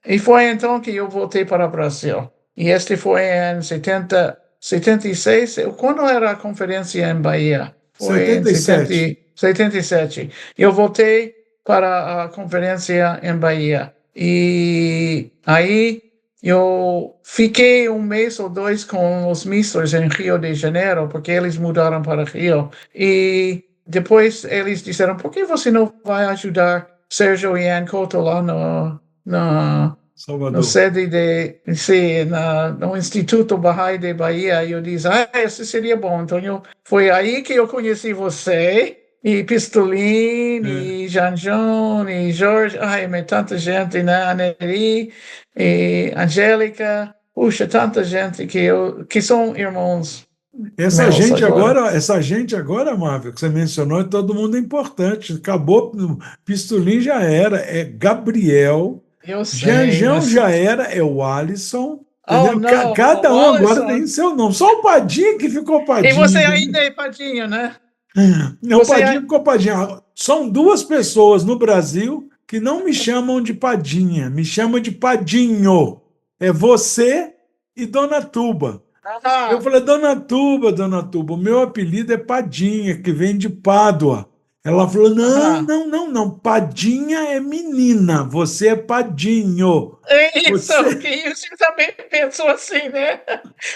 e foi então que eu voltei para o Brasil. E este foi em 76. Quando era a conferência em Bahia? Foi em 77. 77. Eu voltei para a conferência em Bahia. E aí eu fiquei 1 mês ou 2 com os mistos em Rio de Janeiro, porque eles mudaram para Rio. E depois eles disseram: por que você não vai ajudar Sérgio Ian Couto lá no Salvador. sede sim, no Instituto Bahá'í de Bahia? E eu disse: esse seria bom. Então foi aí que eu conheci você. E Pistolin, É. e Janjon, e Jorge, ai, mas tanta gente, né? Aneli, e Angélica, puxa, tanta gente que são irmãos meus agora. Essa gente agora, Marvel, que você mencionou, todo mundo é importante. Acabou, Pistolim já era, é Gabriel, Eu sei, Janjão mas... já era, é o Alisson, Oh, entendeu? não, Cada o um agora tem Alisson. seu nome. Só o Padinha que ficou E você Padinha, ainda entendeu? é Padinho, né? Não, Você Padinha ficou Padinha. São duas pessoas no Brasil que não me chamam de Padinha, me chamam de Padinho. É você e Dona Tuba. Eu ah, falei, Dona Tuba, o meu apelido é Padinha, que vem de Pádua. Ela falou, ah. não, Padinha é menina, você é Padinho. É isso, Você... que você também pensou assim, né?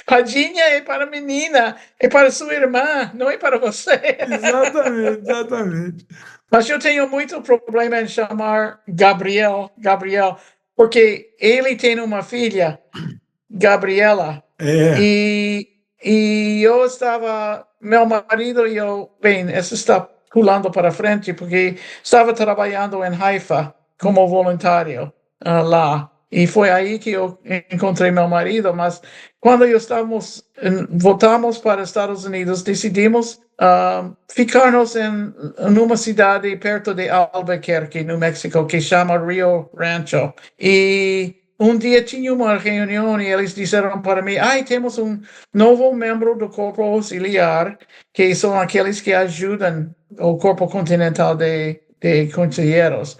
Padinha é para menina, é para sua irmã, não é para você. Exatamente, exatamente. Mas eu tenho muito problema em chamar Gabriel, porque ele tem uma filha, Gabriela, É, e, e eu estava, meu marido e eu, bem, isso está pulando para frente, porque estava trabalhando em Haifa como voluntário lá. E foi aí que eu encontrei meu marido, mas quando voltamos para os Estados Unidos, decidimos ficarmos numa cidade perto de Albuquerque, no México, que chama Rio Rancho. E um dia tinha uma reunião e eles disseram para mim, temos um novo membro do Corpo Auxiliar, que são aqueles que ajudam o Corpo Continental de Conselheiros.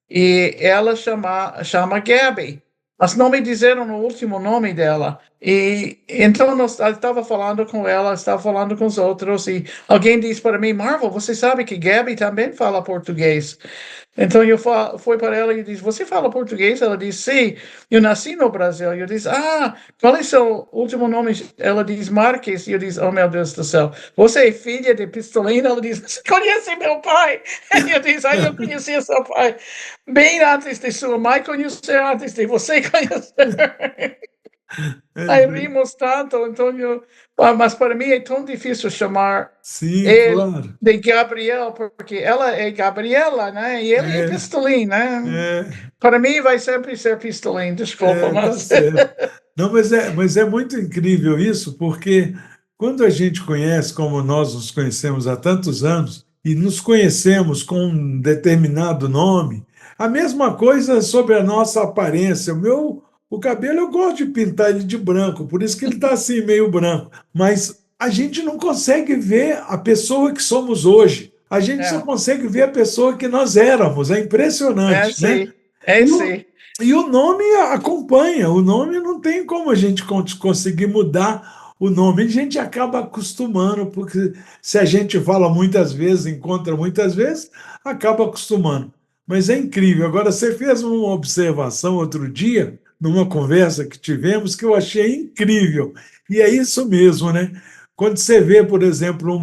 E ela chama Gabby. Mas não me disseram o último nome dela. E então eu estava falando com ela, estava falando com os outros, e alguém disse para mim, Marvel, você sabe que Gabby também fala português. Então eu fui para ela e disse, você fala português? Ela disse, sim, eu nasci no Brasil. Eu disse, qual é seu último nome? Ela diz, Marques. E eu disse, oh meu Deus do céu, você é filha de Pistolina? Ela diz, você conhece meu pai? Eu disse, eu conheci seu pai bem antes de sua mãe conhecer, antes de você conhecer. Aí é, rimos tanto, então mas para mim é tão difícil chamar sim, ele claro. de Gabriel, porque ela é Gabriela, né? E ele é É, Pistolim, né? é, Para mim vai sempre ser Pistolim, desculpa, tá mas... certo. Não, mas é muito incrível isso, porque quando a gente conhece, como nós nos conhecemos há tantos anos, e nos conhecemos com um determinado nome, a mesma coisa sobre a nossa aparência. O cabelo eu gosto de pintar ele de branco, por isso que ele está assim, meio branco. Mas a gente não consegue ver a pessoa que somos hoje. A gente só É, consegue ver a pessoa que nós éramos. É impressionante, né? sim, é E o, sim. e o nome acompanha, o nome não tem como a gente conseguir mudar o nome, a gente acaba acostumando, porque se a gente fala muitas vezes, encontra muitas vezes, acaba acostumando. Mas é incrível. Agora, você fez uma observação outro dia, numa conversa que tivemos, que eu achei incrível. E é isso mesmo, né? Quando você vê, por exemplo,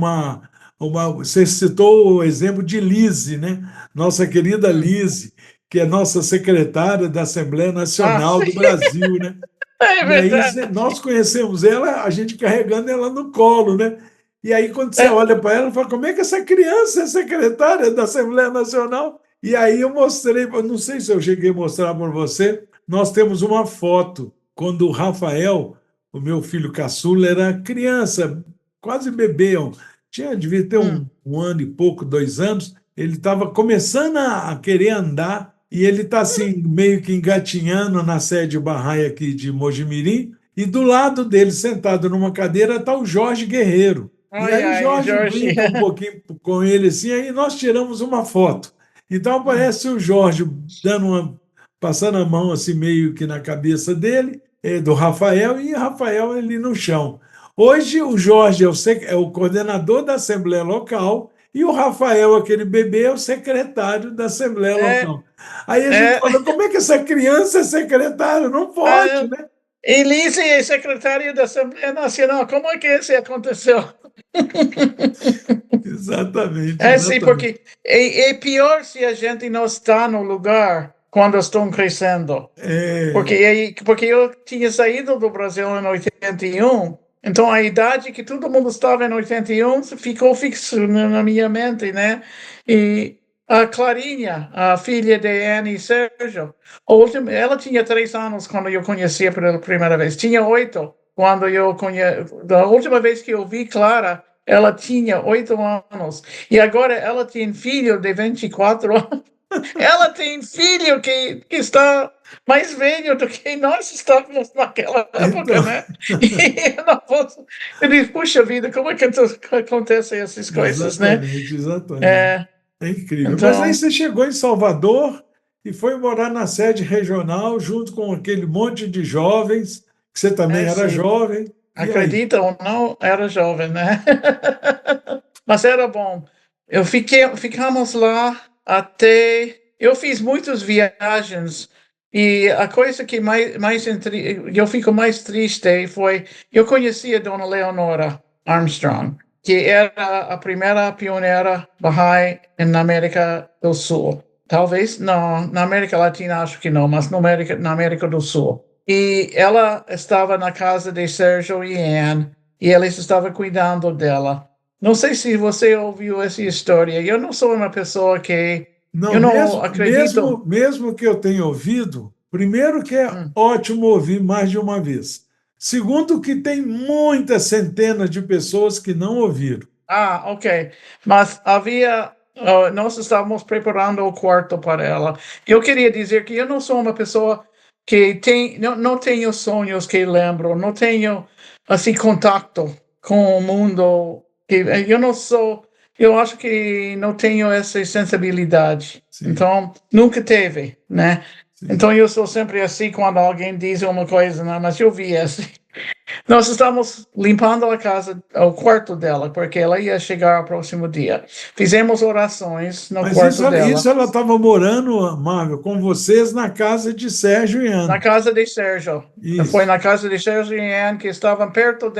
você citou o exemplo de Lise, né? Nossa querida Hum. Lise, que é nossa secretária da Assembleia Nacional Sim, do Brasil, né? é E aí verdade. nós conhecemos ela, a gente carregando ela no colo, né? E aí quando você É, olha para ela, fala, como é que essa criança é secretária da Assembleia Nacional? E aí eu mostrei, eu não sei se eu cheguei a mostrar para você, nós temos uma foto quando o Rafael, o meu filho caçula, era criança, quase bebê, devia ter hum, um ano e pouco, 2 anos, ele estava começando a querer andar e ele está assim, meio que engatinhando na sede Barraia aqui de Mojimirim, e do lado dele, sentado numa cadeira, está o Jorge Guerreiro. E ai, aí o ai, Jorge Jorge. brinca um pouquinho com ele assim, aí nós tiramos uma foto. Então Hum. aparece o Jorge passando a mão assim meio que na cabeça dele, do Rafael, e Rafael ali no chão. Hoje o Jorge é o coordenador da Assembleia Local e o Rafael, aquele bebê, é o secretário da Assembleia É, Local. Aí a gente é, fala, como é que essa criança é secretária? Não pode, é, né? Elise é secretária da Assembleia Nacional. Como é que isso aconteceu? Exatamente, É sim, exatamente. porque é pior se a gente não está no lugar quando estão crescendo. É, Porque eu tinha saído do Brasil em 81, Então, a idade que todo mundo estava em 81 ficou fixo na minha mente, né? E a Clarinha, a filha de Anne e Sérgio, ela tinha 3 anos quando eu conhecia pela primeira vez. Tinha 8 quando eu conheci. Da última vez que eu vi Clara, ela tinha 8 anos. E agora ela tem filho de 24 anos. Ela tem filho que está mais velho do que nós estávamos naquela época, Então, né? E eu não posso. Eu digo, puxa vida, como é que acontecem essas coisas, né? exatamente, exatamente. É, É incrível. Mas aí então, você chegou em Salvador e foi morar na sede regional junto com aquele monte de jovens, que você também era sim. jovem. E aí? Acredita ou não, era jovem, né? Mas era bom. Ficamos lá até. Eu fiz muitas viagens e a coisa que eu fico mais triste foi eu conheci a Dona Leonora Armstrong, que era a primeira pioneira Bahá'í na América do Sul. Talvez não, na América Latina acho que não, mas na América do Sul. E ela estava na casa de Sérgio e Anne, e eles estavam cuidando dela. Não sei se você ouviu essa história. Eu não sou uma pessoa que. Não, Eu não mesmo, acredito. mesmo, mesmo que eu tenha ouvido, primeiro que é Hum. ótimo ouvir mais de uma vez. Segundo que tem muitas centenas de pessoas que não ouviram. Ah, ok. Mas havia. Nós estávamos preparando o quarto para ela. Eu queria dizer que eu não sou uma pessoa que tem. Não tenho sonhos que lembro, não tenho assim contato com o mundo. Eu não sou. Eu acho que não tenho essa sensibilidade. Sim, Então, nunca teve, né? sim. Então, eu sou sempre assim quando alguém diz uma coisa, né? Mas eu vi assim. Nós estamos limpando a casa, o quarto dela, porque ela ia chegar ao próximo dia. Fizemos orações no Mas quarto isso dela, ela estava morando, Marvel, com vocês na casa de Sérgio e na Ana. casa de Sérgio. Foi Isso, na casa de Sérgio e Anne, que estavam perto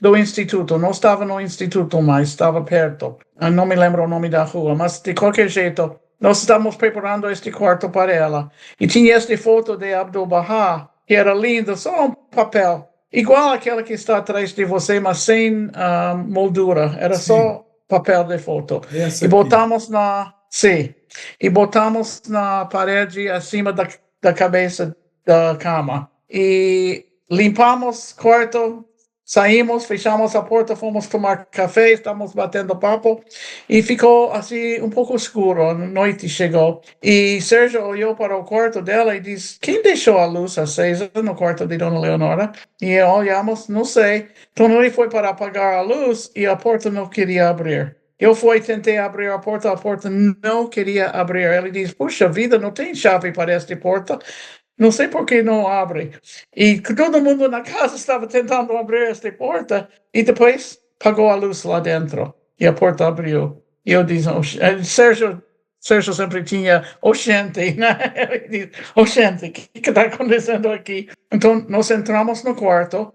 do instituto. Não estava no instituto, mas estava perto. Eu não me lembro o nome da rua, mas de qualquer jeito, nós estamos preparando este quarto para ela. E tinha esta foto de Abdu'l-Bahá, que era linda, só um papel. Igual aquela que está atrás de você, mas sem moldura. Era sim, só papel de foto. essa E aqui. botamos sim, e botamos na parede acima da cabeça da cama. E limpamos o quarto, saímos, fechamos a porta, fomos tomar café, estamos batendo papo e ficou assim um pouco escuro. A noite chegou e Sérgio olhou para o quarto dela e disse: Quem deixou a luz acesa no quarto de Dona Leonora? E olhamos, não sei. Então ele foi para apagar a luz e a porta não queria abrir. Eu fui, tentei abrir a porta não queria abrir. Ele diz: Puxa vida, não tem chave para esta porta. Não sei por que não abre. E todo mundo na casa estava tentando abrir esta porta e depois apagou a luz lá dentro e a porta abriu. E eu disse, Sérgio sempre tinha, oxente, né? Ele diz, oxente, o que está acontecendo aqui? Então, nós entramos no quarto,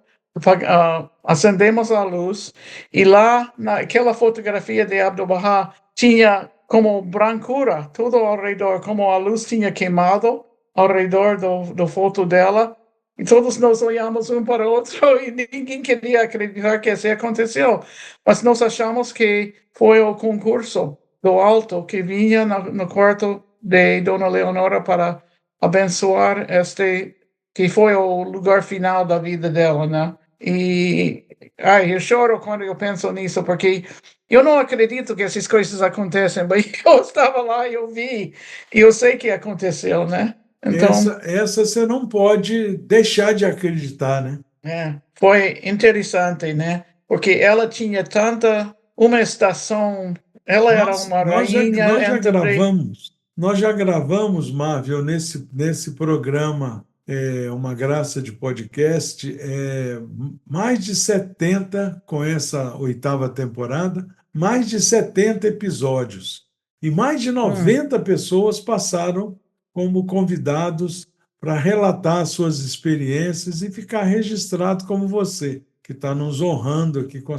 acendemos a luz e lá, naquela fotografia de Abdu'l-Bahá, tinha como brancura tudo ao redor, como a luz tinha queimado ao redor do foto dela, e todos nós olhamos um para o outro e ninguém queria acreditar que isso aconteceu. Mas nós achamos que foi o concurso do alto que vinha no quarto de Dona Leonora para abençoar que foi o lugar final da vida dela, né? E eu choro quando eu penso nisso, porque eu não acredito que essas coisas acontecem, mas eu estava lá e eu vi, e eu sei que aconteceu, né? Então, Essa você não pode deixar de acreditar, né? foi interessante, né? Porque ela tinha uma estação, ela era uma rainha entre. Nós já gravamos, Marvel, nesse programa, Uma Graça de Podcast, mais de 70 com essa oitava temporada, mais de 70 episódios. E mais de Hum, 90 pessoas passaram como convidados para relatar suas experiências e ficar registrado como você, que está nos honrando aqui com a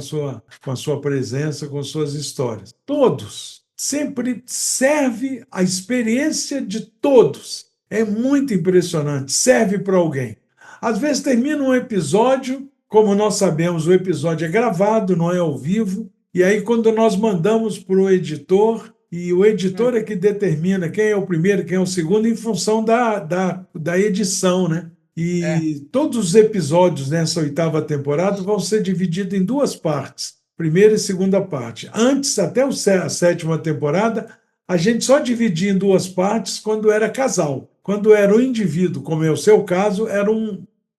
sua presença, com suas histórias. Todos. Sempre serve a experiência de todos. É muito impressionante. Serve para alguém. Às vezes termina um episódio como nós sabemos, o episódio é gravado, não é ao vivo, e aí quando nós mandamos para o editor, e o editor é que determina quem é o primeiro, quem é o segundo, em função da edição, né? É, E todos os episódios nessa 8ª temporada vão ser divididos em duas partes, primeira e segunda parte. Antes, até a 7ª temporada, a gente só dividia em duas partes quando era casal. Quando era um indivíduo, como é o seu caso,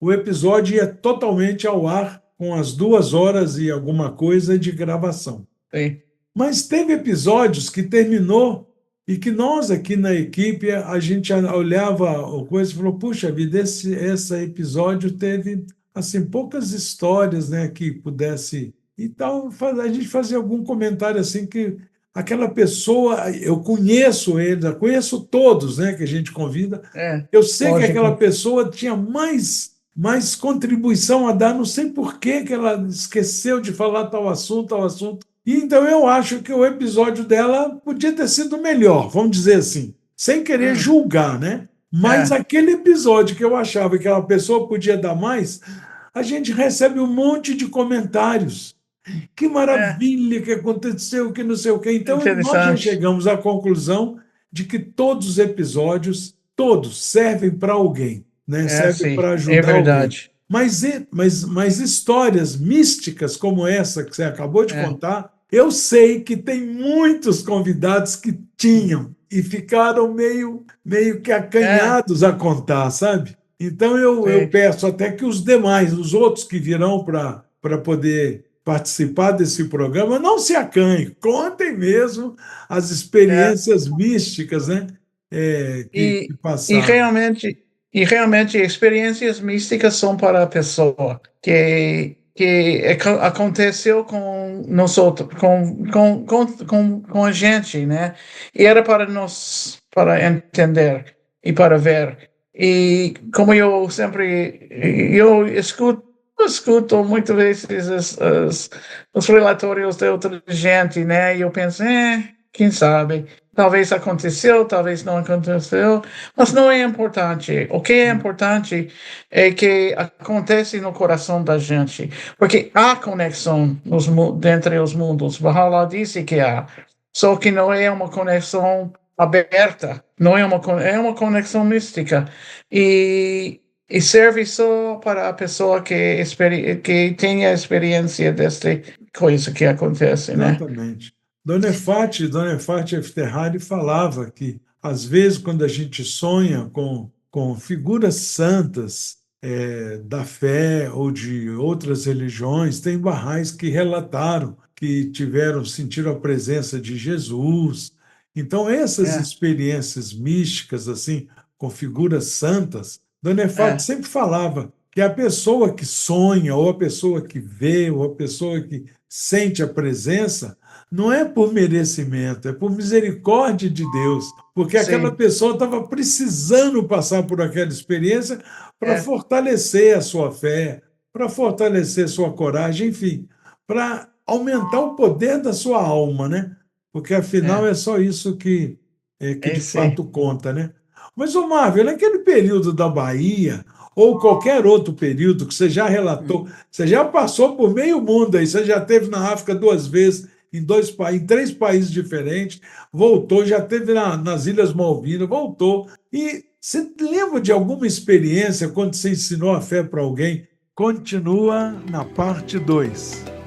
o episódio ia totalmente ao ar com as 2 horas e alguma coisa de gravação. sim. Mas teve episódios que terminou e que nós aqui na equipe, a gente olhava a coisa e falou, puxa vida, esse episódio teve assim poucas histórias, né, que pudesse... Então, a gente fazia algum comentário assim que aquela pessoa, eu conheço eles, eu conheço todos, né, que a gente convida, É, eu sei que aquela lógico. pessoa tinha mais contribuição a dar, não sei por que ela esqueceu de falar tal assunto, tal assunto. E então eu acho que o episódio dela podia ter sido melhor, vamos dizer assim, sem querer Hum, julgar, né? Mas é, aquele episódio que eu achava que aquela pessoa podia dar mais, a gente recebe um monte de comentários. Que é, maravilha que aconteceu, que não sei o quê. Então, nós já interessante. chegamos à conclusão de que todos os episódios, todos, servem para alguém, né? É, Servem sim, para é ajudar alguém. verdade. Mas histórias místicas como essa que você acabou de É, contar, eu sei que tem muitos convidados que tinham e ficaram meio que é, acanhados a contar, sabe? Então eu sim, peço até que os demais, os outros que virão para poder participar desse programa, não se acanhem, contem mesmo as é. experiências místicas, né, que E, e passaram. realmente, e realmente experiências místicas são para a pessoa que aconteceu com nós outros, com a gente, né? E era para nós, para entender e para ver. E como eu escuto muitas vezes os relatórios de outra gente, né? E eu penso, quem sabe? Talvez aconteceu, talvez não aconteceu, mas não é importante. O que é importante é que acontece no coração da gente, porque há conexão dentre os mundos. Valhalla disse que há, só que não é uma conexão aberta, não é é uma conexão mística e serve só para a pessoa que tenha experiência desta coisa que acontece, né? Exatamente. Dona Efátia Efterrari falava que, às vezes, quando a gente sonha com figuras santas da fé ou de outras religiões, tem barrais que relataram que sentiram a presença de Jesus. Então, essas É, experiências místicas, assim, com figuras santas, Dona Efátia é, sempre falava que a pessoa que sonha, ou a pessoa que vê, ou a pessoa que sente a presença, não é por merecimento, é por misericórdia de Deus, porque aquela sim, pessoa estava precisando passar por aquela experiência para é, fortalecer a sua fé, para fortalecer sua coragem, enfim, para aumentar o poder da sua alma, né? Porque afinal é, é só isso que é, de sim. fato conta, né? Mas, ô Marvel, naquele período da Bahia, ou qualquer outro período que você já relatou, você já passou por meio mundo aí, você já esteve na África 2 vezes, em 3 países diferentes, voltou, já esteve nas Ilhas Malvinas, voltou. E você lembra de alguma experiência quando você ensinou a fé para alguém? Continua na parte 2.